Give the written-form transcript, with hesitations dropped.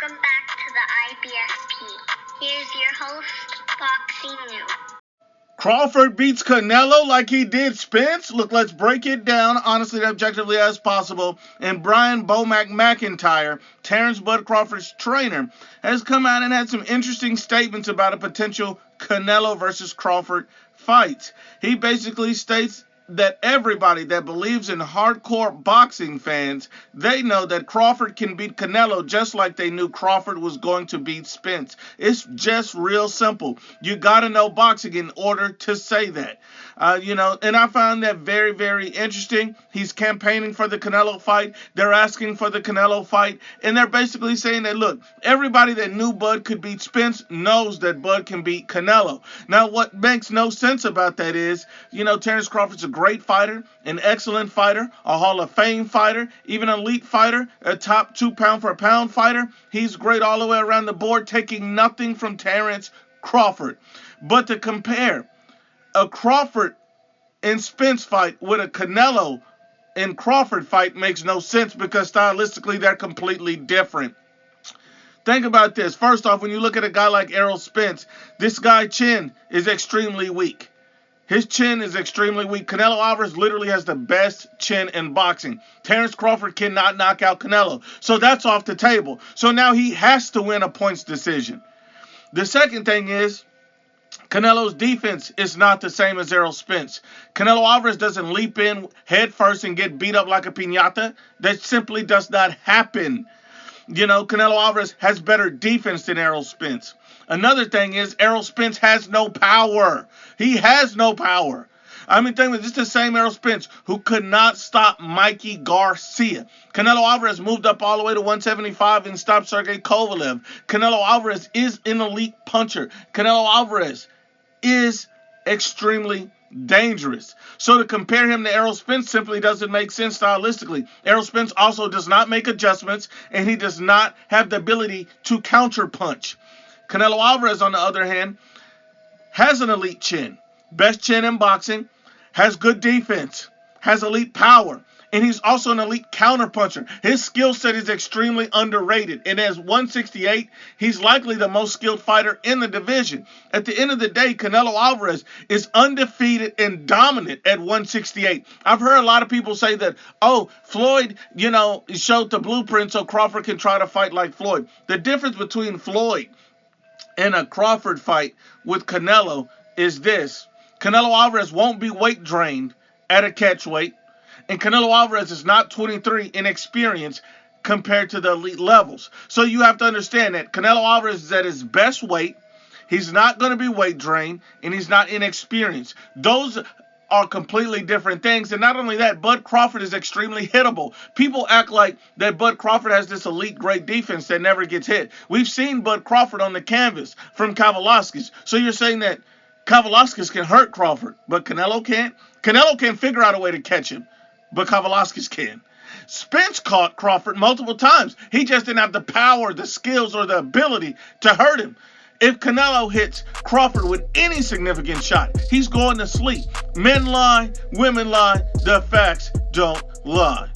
Welcome back to the IBFP. Here's your host, Boxing New. Crawford beats Canelo like he did Spence? Look, let's break it down honestly and objectively as possible. And Brian Bomac McIntyre, Terrence Bud Crawford's trainer, has come out and had some interesting statements about a potential Canelo versus Crawford fight. He basically states that everybody that believes in hardcore boxing fans, they know that Crawford can beat Canelo just like they knew Crawford was going to beat Spence. It's just real simple. You got to know boxing in order to say that. And I found that very, very interesting. He's campaigning for the Canelo fight. They're asking for the Canelo fight. And they're basically saying that, look, everybody that knew Bud could beat Spence knows that Bud can beat Canelo. Now, what makes no sense about that is, Terrence Crawford's a great fighter, an excellent fighter, a Hall of Fame fighter, even an elite fighter, a top 2 pound-for-pound fighter. He's great all the way around the board, taking nothing from Terrence Crawford. But to compare a Crawford and Spence fight with a Canelo and Crawford fight makes no sense because stylistically they're completely different. Think about this. First off, when you look at a guy like Errol Spence, this guy's chin is extremely weak. His chin is extremely weak. Canelo Alvarez literally has the best chin in boxing. Terrence Crawford cannot knock out Canelo. So that's off the table. So now he has to win a points decision. The second thing is, Canelo's defense is not the same as Errol Spence. Canelo Alvarez doesn't leap in head first and get beat up like a piñata. That simply does not happen. Canelo Alvarez has better defense than Errol Spence. Another thing is Errol Spence has no power. He has no power. Think about this is the same Errol Spence who could not stop Mikey Garcia. Canelo Alvarez moved up all the way to 175 and stopped Sergey Kovalev. Canelo Alvarez is an elite puncher. Canelo Alvarez is extremely dangerous. So to compare him to Errol Spence simply doesn't make sense stylistically. Errol Spence also does not make adjustments, and he does not have the ability to counter punch. Canelo Alvarez, on the other hand, has an elite chin, best chin in boxing, has good defense, has elite power, and he's also an elite counterpuncher. His skill set is extremely underrated, and as 168, he's likely the most skilled fighter in the division. At the end of the day, Canelo Alvarez is undefeated and dominant at 168. I've heard a lot of people say that, Floyd, showed the blueprint so Crawford can try to fight like Floyd. The difference between Floyd and a Crawford fight with Canelo is this. Canelo Alvarez won't be weight drained at a catch weight, and Canelo Alvarez is not 23 in experience compared to the elite levels. So you have to understand that Canelo Alvarez is at his best weight. He's not going to be weight drained, and he's not inexperienced. Those are completely different things. And not only that, Bud Crawford is extremely hittable. People act like that Bud Crawford has this elite great defense that never gets hit. We've seen Bud Crawford on the canvas from Kavaliauskas. So you're saying that Kavaliauskas can hurt Crawford, but Canelo can't? Canelo can figure out a way to catch him, but Kavaliauskas can. Spence caught Crawford multiple times. He just didn't have the power, the skills, or the ability to hurt him. If Canelo hits Crawford with any significant shot, he's going to sleep. Men lie, women lie, the facts don't lie.